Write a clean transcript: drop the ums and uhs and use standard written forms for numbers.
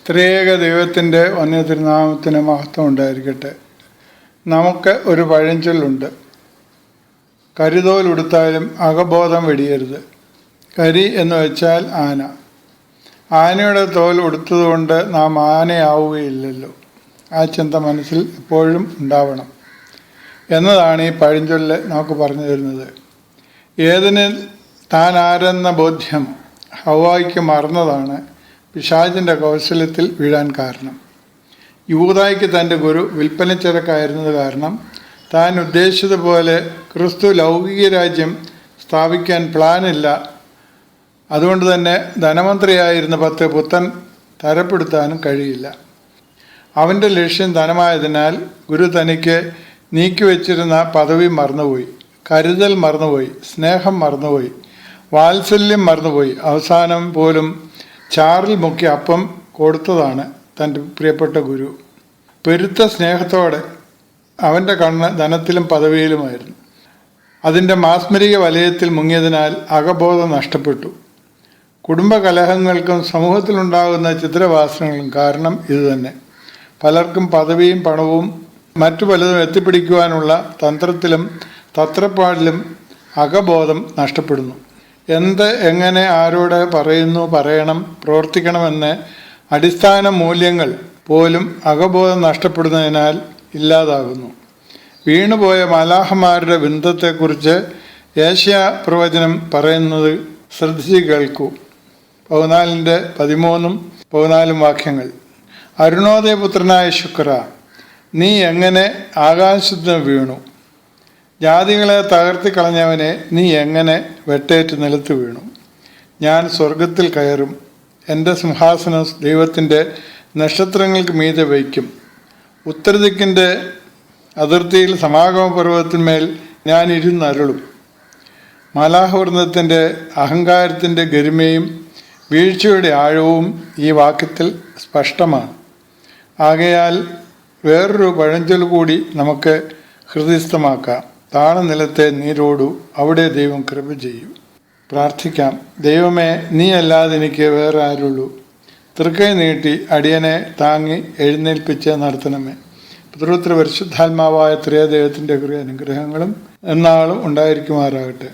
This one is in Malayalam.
ത്രിയേക ദൈവത്തിൻ്റെ വന്യതിരുനാമത്തിന് മഹത്വം ഉണ്ടായിരിക്കട്ടെ. നമുക്ക് ഒരു പഴഞ്ചൊല്ലുണ്ട്, കരിതോൽ ഉടുത്താലും അകബോധം വെടിയരുത്. കരി എന്ന് വെച്ചാൽ ആന. ആനയുടെ തോൽ ഉടുത്തതുകൊണ്ട് നാം ആനയാവുകയില്ലല്ലോ. ആ ചിന്ത മനസ്സിൽ എപ്പോഴും ഉണ്ടാവണം എന്നതാണ് ഈ പഴഞ്ചൊല്ല് നമുക്ക് പറഞ്ഞു തരുന്നത്. ഏതിനിൽ താൻ ആരെന്ന ബോധ്യം ഹവ്വായ്ക്ക് മറന്നതാണ് പിശാചിൻ്റെ കൗശലത്തിൽ വീഴാൻ കാരണം. യൂദായ്ക്ക് തൻ്റെ ഗുരു വിൽപ്പനച്ചരക്കായിരുന്നത് കാരണം താൻ ഉദ്ദേശിച്ചതുപോലെ ക്രിസ്തു ലൗകിക രാജ്യം സ്ഥാപിക്കാൻ പ്ലാനില്ല. അതുകൊണ്ട് തന്നെ ധനമന്ത്രിയായിരുന്ന 10 പുത്തൻ തരപ്പെടുത്താനും കഴിയില്ല. അവൻ്റെ ലക്ഷ്യം ധനമായതിനാൽ ഗുരു തനിക്ക് നീക്കിവെച്ചിരുന്ന പദവി മറന്നുപോയി, കരുതൽ മറന്നുപോയി, സ്നേഹം മറന്നുപോയി, വാത്സല്യം മറന്നുപോയി. അവസാനം പോലും ചാറിൽ മുക്കി അപ്പം കൊടുത്തതാണ് തൻ്റെ പ്രിയപ്പെട്ട ഗുരു. പെരുത്ത സ്നേഹത്തോടെ അവൻ്റെ കണ്ണ് ധനത്തിലും പദവിയിലുമായിരുന്നു. അതിൻ്റെ മാസ്മരിക വലയത്തിൽ മുങ്ങിയതിനാൽ അകബോധം നഷ്ടപ്പെട്ടു. കുടുംബകലഹങ്ങൾക്കും സമൂഹത്തിലുണ്ടാകുന്ന ചിത്രവാസനകളും കാരണം ഇതുതന്നെ. പലർക്കും പദവിയും പണവും മറ്റു പലതും എത്തിപ്പിടിക്കുവാനുള്ള തന്ത്രത്തിലും തത്രപ്പാടിലും അകബോധം നഷ്ടപ്പെടുന്നു. എന്ത്, എങ്ങനെ, ആരോട് പറയണം, പ്രവർത്തിക്കണമെന്ന് അടിസ്ഥാന മൂല്യങ്ങൾ പോലും അകബോധം നഷ്ടപ്പെടുന്നതിനാൽ ഇല്ലാതാകുന്നു. വീണുപോയ മാലാഖമാരുടെ ബന്ധത്തെക്കുറിച്ച് യേശയ്യാ പ്രവചനം പറയുന്നത് ശ്രദ്ധിച്ച് കേൾക്കൂ. 14-13 വാക്യങ്ങൾ. അരുണോദയപുത്രനായ ശുക്ര, നീ എങ്ങനെ ആകാശത്ത് വീണു? ജാതികളെ തകർത്തിക്കളഞ്ഞവനെ, നീ എങ്ങനെ വെട്ടേറ്റ് നിലത്ത് വീണു? ഞാൻ സ്വർഗത്തിൽ കയറും, എൻ്റെ സിംഹാസനം ദൈവത്തിൻ്റെ നക്ഷത്രങ്ങൾക്ക് മീതെ വയ്ക്കും. ഉത്തരദിക്കിൻ്റെ അതിർത്തിയിൽ സമാഗമ പർവ്വതത്തിന്മേൽ ഞാൻ ഇരുന്നരുളും. മാലാഖവൃന്ദത്തിൻ്റെ അഹങ്കാരത്തിൻ്റെ ഗരിമയും വീഴ്ചയുടെ ആഴവും ഈ വാക്യത്തിൽ സ്പഷ്ടമാണ്. ആകയാൽ വേറൊരു പഴഞ്ചൊല്ല് കൂടി നമുക്ക് ഹൃദയസ്ഥമാക്കാം. താണനിലത്തെ നീരോടു, അവിടെ ദൈവം കൃപ ചെയ്യും. പ്രാർത്ഥിക്കാം. ദൈവമേ, നീ അല്ലാതെ എനിക്ക് വേറെ ആരുള്ളൂ? തൃക്കൈ നീട്ടി അടിയനെ താങ്ങി എഴുന്നേൽപ്പിച്ച് നടത്തണമേ. പുത്രപുത്ര പരിശുദ്ധാത്മാവായ ത്രിയേക ദൈവത്തിൻ്റെ അനുഗ്രഹങ്ങളും എന്നാളും ഉണ്ടായിരിക്കുമാറാകട്ടെ.